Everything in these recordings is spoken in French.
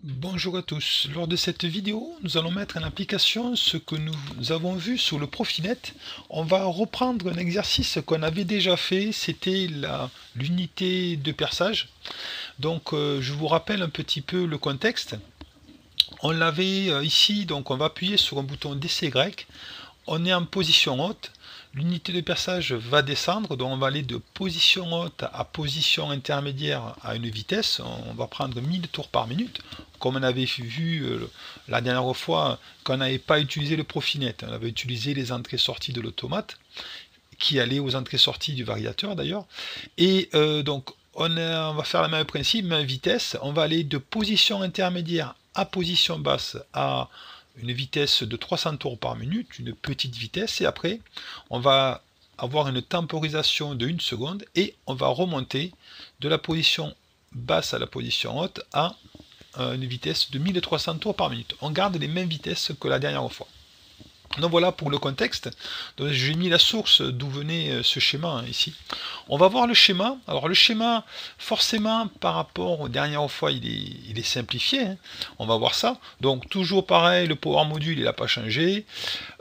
Bonjour à tous. Lors de cette vidéo, nous allons mettre en application ce que nous avons vu sur le Profinet. On va reprendre un exercice qu'on avait déjà fait, c'était l'unité de perçage. Donc je vous rappelle un petit peu le contexte. On l'avait ici, donc on va appuyer sur un bouton d'essai grec. On est en position haute. L'unité de perçage va descendre, donc on va aller de position haute à position intermédiaire à une vitesse. On va prendre 1000 tours par minute, comme on avait vu la dernière fois qu'on n'avait pas utilisé le Profinet. On avait utilisé les entrées-sorties de l'automate, qui allaient aux entrées-sorties du variateur d'ailleurs. Et donc on va faire le même principe, même vitesse. On va aller de position intermédiaire à position basse à une vitesse de 300 tours par minute, une petite vitesse, et après on va avoir une temporisation de 1 seconde et on va remonter de la position basse à la position haute à une vitesse de 1300 tours par minute. On garde les mêmes vitesses que la dernière fois. Donc voilà pour le contexte. J'ai mis la source d'où venait ce schéma ici. On va voir le schéma. Alors le schéma, forcément, par rapport aux dernières fois, il est simplifié. On va voir ça. Donc toujours pareil, le power module, il n'a pas changé.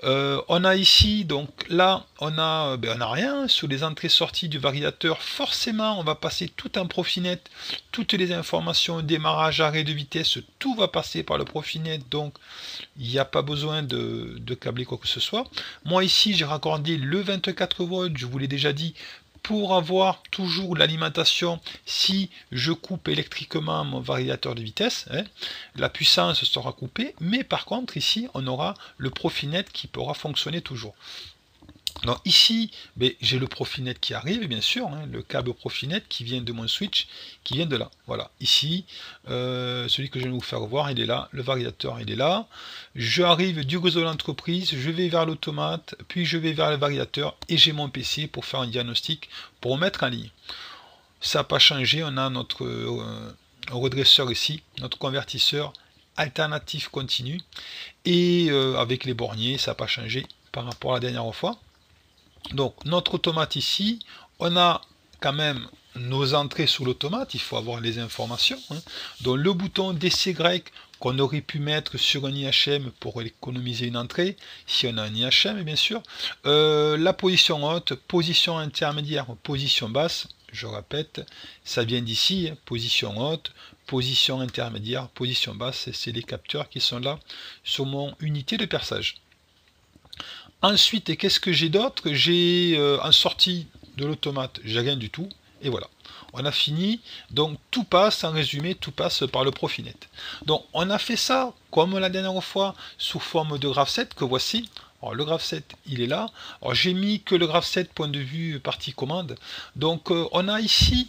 On a ici, donc là, on a rien. Sur les entrées-sorties du variateur, forcément, on va passer tout en Profinet. Toutes les informations, démarrage, arrêt de vitesse, tout va passer par le Profinet. Donc, il n'y a pas besoin de câbler quoi que ce soit. Moi, ici, j'ai raccordé le 24 volts, je vous l'ai déjà dit, pour avoir toujours l'alimentation si je coupe électriquement mon variateur de vitesse. La puissance sera coupée, mais par contre ici on aura le Profinet qui pourra fonctionner toujours. Donc ici, j'ai le Profinet qui arrive, bien sûr, le câble Profinet qui vient de mon switch, qui vient de là. Voilà, ici, celui que je vais vous faire voir, il est là, le variateur, il est là. Je arrive du réseau de l'entreprise, je vais vers l'automate, puis je vais vers le variateur, et j'ai mon PC pour faire un diagnostic, pour mettre en ligne. Ça n'a pas changé, on a notre redresseur ici, notre convertisseur alternatif continu, et avec les borniers, ça n'a pas changé par rapport à la dernière fois. Donc notre automate ici, on a quand même nos entrées sous l'automate, il faut avoir les informations. Donc le bouton d'essai grec qu'on aurait pu mettre sur un IHM pour économiser une entrée, si on a un IHM bien sûr. La position haute, position intermédiaire, position basse, je répète, ça vient d'ici, position haute, position intermédiaire, position basse, c'est les capteurs qui sont là sur mon unité de perçage. Ensuite, qu'est-ce que j'ai d'autre? J'ai en sortie de l'automate, j'ai rien du tout. Et voilà, on a fini. Donc tout passe, en résumé, tout passe par le Profinet. Donc on a fait ça, comme la dernière fois, sous forme de graph set que voici. Alors le graph set, il est là. Alors j'ai mis que le graph set point de vue partie commande. Donc on a ici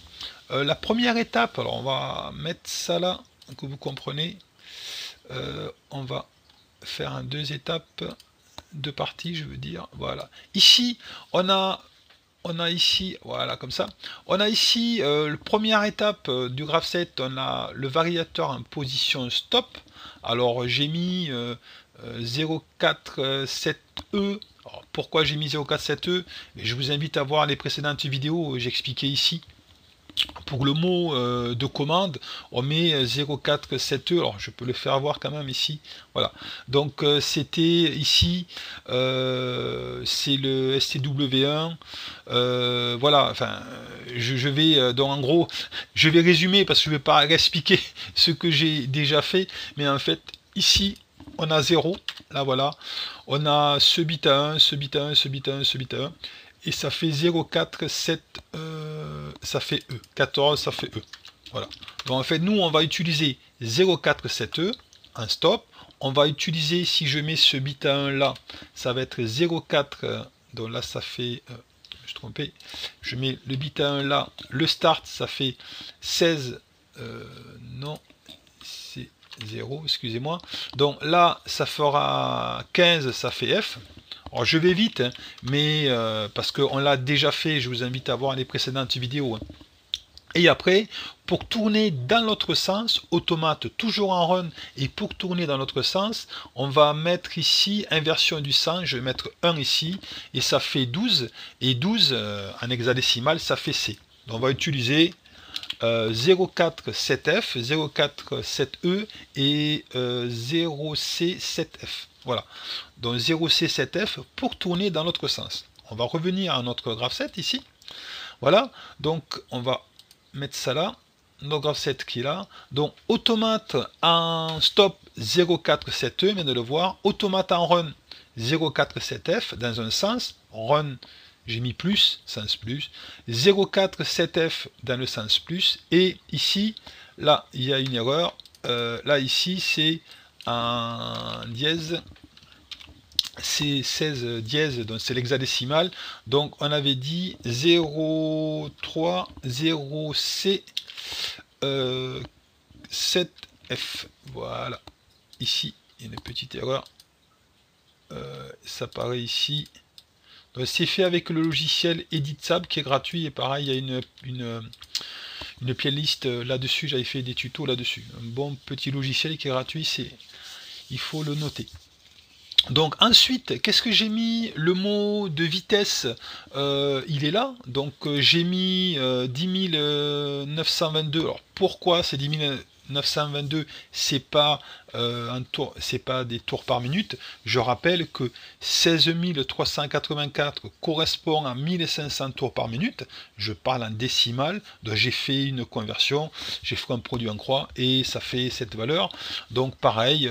la première étape. Alors on va mettre ça là, que vous comprenez. On va faire en 2 étapes. 2 parties, je veux dire. Voilà. Ici, on a ici, voilà, comme ça. On a ici, la première étape du graph set, on a le variateur en position stop. Alors, j'ai mis 047E. Alors, pourquoi j'ai mis 047E? Je vous invite à voir les précédentes vidéos, j'expliquais ici. Pour le mot de commande, on met 047E. Alors je peux le faire voir quand même ici. Voilà. Donc c'était ici, c'est le STW1. Voilà. Enfin, je vais donc en gros, je vais résumer parce que je ne vais pas expliquer ce que j'ai déjà fait, mais en fait ici on a 0. Là voilà. On a ce bit à 1, ce bit à 1, ce bit à 1, ce bit à 1. Et ça fait 047, ça fait E. 14, ça fait E. Voilà. Donc en fait, nous, on va utiliser 047E en stop. On va utiliser, si je mets ce bit à 1 là, ça va être 04. Donc là, ça fait... je suis trompé. Je mets le bit à 1 là. Le start, ça fait 16. Non, c'est 0, excusez-moi. Donc là, ça fera 15, ça fait F. Alors je vais vite, mais parce qu'on l'a déjà fait, je vous invite à voir les précédentes vidéos. Et après, pour tourner dans l'autre sens, automate toujours en run, et pour tourner dans l'autre sens, on va mettre ici inversion du sens, je vais mettre 1 ici, et ça fait 12, et 12 en hexadécimal, ça fait C. Donc on va utiliser 047F, 047E et 0C7F. Voilà. Donc 0C7F pour tourner dans l'autre sens. On va revenir à notre graph set ici. Voilà. Donc on va mettre ça là. Notre graph set qui est là. Donc automate en stop 047E, on vient de le voir. Automate en run 047F dans un sens. Run, j'ai mis plus, sens plus. 047F dans le sens plus. Et ici, là, il y a une erreur. Là, ici, c'est un dièse. C'est 16 dièse, donc c'est l'hexadécimal. Donc on avait dit 0,3, 0C, 7F. Voilà. Ici, il y a une petite erreur. Ça paraît ici. C'est fait avec le logiciel EditSab qui est gratuit. Et pareil, il y a une playlist là-dessus. J'avais fait des tutos là-dessus. Un bon petit logiciel qui est gratuit, il faut le noter. Donc ensuite, qu'est-ce que j'ai mis? Le mot de vitesse, il est là. Donc j'ai mis 10 922. Alors pourquoi c'est 10 922? C'est pas un tour, c'est pas des tours par minute. Je rappelle que 16 384 correspond à 1500 tours par minute. Je parle en décimale. Donc j'ai fait une conversion, j'ai fait un produit en croix et ça fait cette valeur. Donc pareil.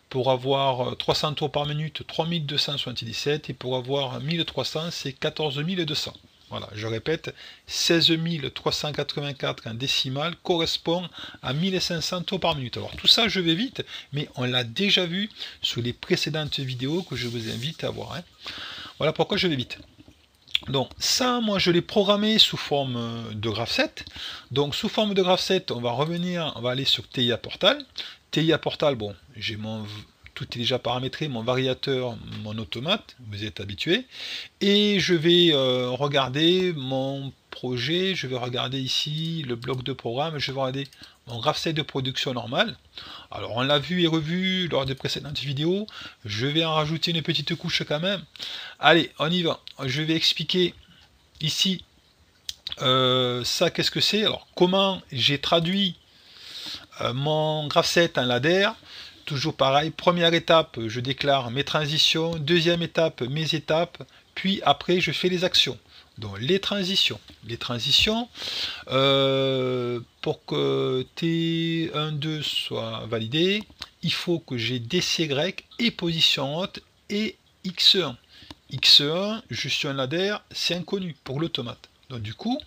Pour avoir 300 tours par minute, 3277, et pour avoir 1300, c'est 14200. Voilà, je répète, 16 384 en décimale correspond à 1500 tours par minute. Alors tout ça, je vais vite, mais on l'a déjà vu sur les précédentes vidéos que je vous invite à voir. Voilà pourquoi je vais vite. Donc ça, moi je l'ai programmé sous forme de graph set. Donc sous forme de graph set, on va revenir, on va aller sur TIA Portal. TIA Portal, bon, j'ai tout est déjà paramétré, mon variateur, mon automate, vous êtes habitués. Et je vais regarder mon projet, je vais regarder ici le bloc de programme, je vais regarder mon graph set de production normal. Alors on l'a vu et revu lors des précédentes vidéos, je vais en rajouter une petite couche quand même. Allez, on y va. Je vais expliquer ici ça, qu'est-ce que c'est. Alors comment j'ai traduit mon graph set en ladder. Toujours pareil, première étape, je déclare mes transitions, deuxième étape, mes étapes, puis après je fais les actions. Donc les transitions. Pour que T1,2 soit validé, il faut que j'ai DCY et position haute et X1. X1, je suis un ladder, c'est inconnu pour l'automate. Donc du coup,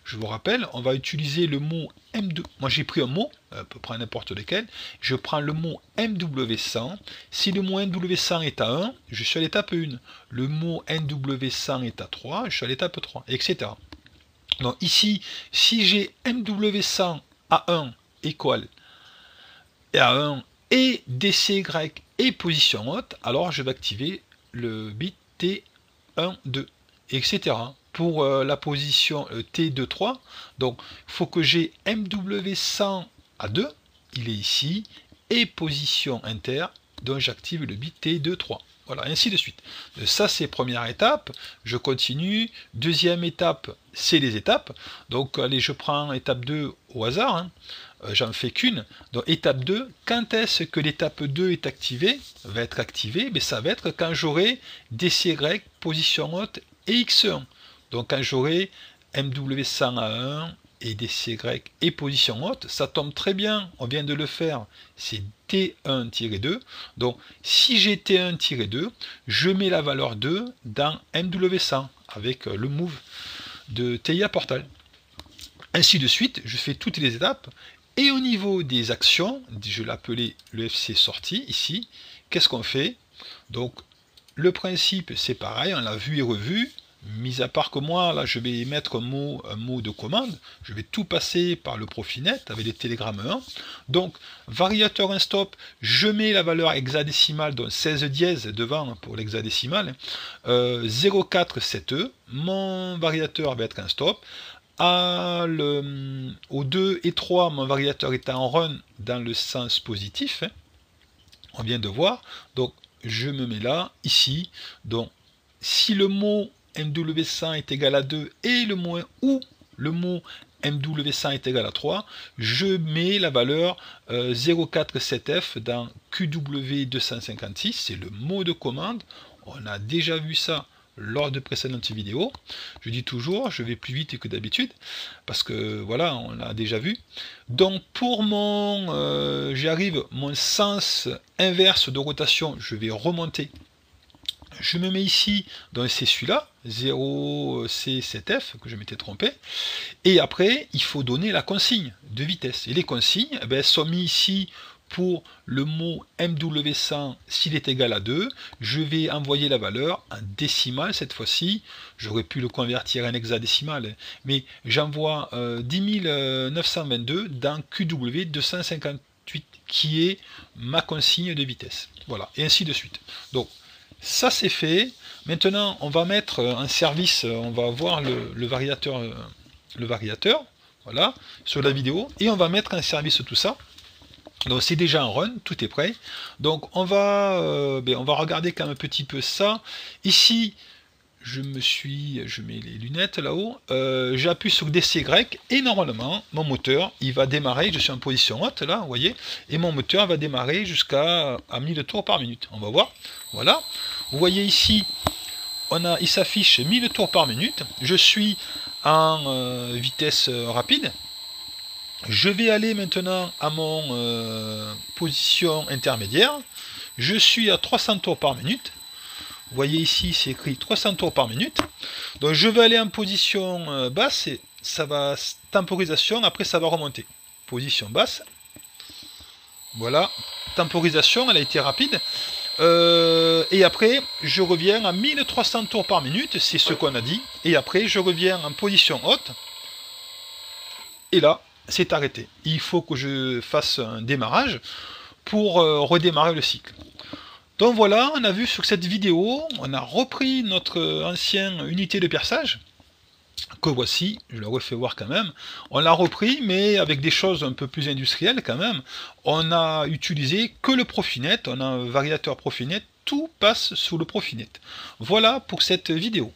je vous rappelle, on va utiliser le mot M2. Moi j'ai pris un mot, à peu près n'importe lequel. Je prends le mot MW100. Si le mot MW100 est à 1, je suis à l'étape 1. Le mot MW100 est à 3, je suis à l'étape 3, etc. Donc ici, si j'ai MW100 à 1 égale à 1 et DCY et position haute, alors je vais activer le bit T1, 2, etc. Pour la position T2.3, donc il faut que j'ai MW100 à 2, il est ici, et position inter, donc j'active le bit T2.3. Voilà, ainsi de suite. Ça, c'est première étape. Je continue. Deuxième étape, c'est les étapes. Donc, allez, je prends étape 2 au hasard. J'en fais qu'une. Donc, étape 2, quand est-ce que l'étape 2 est activée, va être activée? Mais ça va être quand j'aurai DCY, position haute et X1. Donc, quand j'aurai MW100 à 1 et DCY et position haute, ça tombe très bien, on vient de le faire, c'est T1-2. Donc, si j'ai T1-2, je mets la valeur 2 dans MW100 avec le move de TIA Portal. Ainsi de suite, je fais toutes les étapes. Et au niveau des actions, je l'appelais le FC sortie ici, qu'est-ce qu'on fait? Donc, le principe, c'est pareil, on l'a vu et revu. Mis à part que moi, là, je vais mettre un mot de commande, je vais tout passer par le Profinet avec les télégrammes 1. Donc, variateur un stop, je mets la valeur hexadécimale, donc 16 dièse devant pour l'hexadécimal, 0,47E, mon variateur va être un stop. Au 2 et 3, mon variateur est en run dans le sens positif, on vient de voir, donc je me mets là, ici, donc si le mot MW100 est égal à 2 et le mot MW100 est égal à 3, je mets la valeur 047F dans QW256, c'est le mot de commande. On a déjà vu ça lors de précédentes vidéos. Je dis toujours, je vais plus vite que d'habitude, parce que voilà, on l'a déjà vu. Donc pour mon, j'arrive, mon sens inverse de rotation, je vais remonter. Je me mets ici, donc c'est celui-là, 0C7F, que je m'étais trompé. Et après, il faut donner la consigne de vitesse. Et les consignes, eh bien, elles sont mises ici pour le mot MW100 s'il est égal à 2. Je vais envoyer la valeur en décimale cette fois-ci. J'aurais pu le convertir en hexadécimal, mais j'envoie 10 922 dans QW258, qui est ma consigne de vitesse. Voilà, et ainsi de suite. Donc, ça c'est fait. Maintenant, on va mettre en service, on va voir le variateur, voilà, sur la vidéo, et on va mettre en service tout ça. Donc c'est déjà en run, tout est prêt. Donc on va regarder quand même un petit peu ça. Ici, je mets les lunettes là-haut, j'appuie sur DCY et normalement mon moteur il va démarrer, je suis en position haute là, vous voyez, et mon moteur va démarrer jusqu'à 1000 tours par minute. On va voir, voilà. Vous voyez ici, il s'affiche 1000 tours par minute. Je suis en vitesse rapide. Je vais aller maintenant à mon position intermédiaire. Je suis à 300 tours par minute. Vous voyez ici, c'est écrit 300 tours par minute. Donc je vais aller en position basse et ça va temporisation. Après ça va remonter. Position basse. Voilà. Temporisation, elle a été rapide. Et après, je reviens à 1300 tours par minute. C'est ce qu'on a dit. Et après, je reviens en position haute. Et là, c'est arrêté. Il faut que je fasse un démarrage pour redémarrer le cycle. Donc voilà, on a vu sur cette vidéo, on a repris notre ancienne unité de perçage, que voici, je le refais voir quand même. On l'a repris, mais avec des choses un peu plus industrielles quand même. On a utilisé que le Profinet, on a un variateur Profinet, tout passe sous le Profinet. Voilà pour cette vidéo.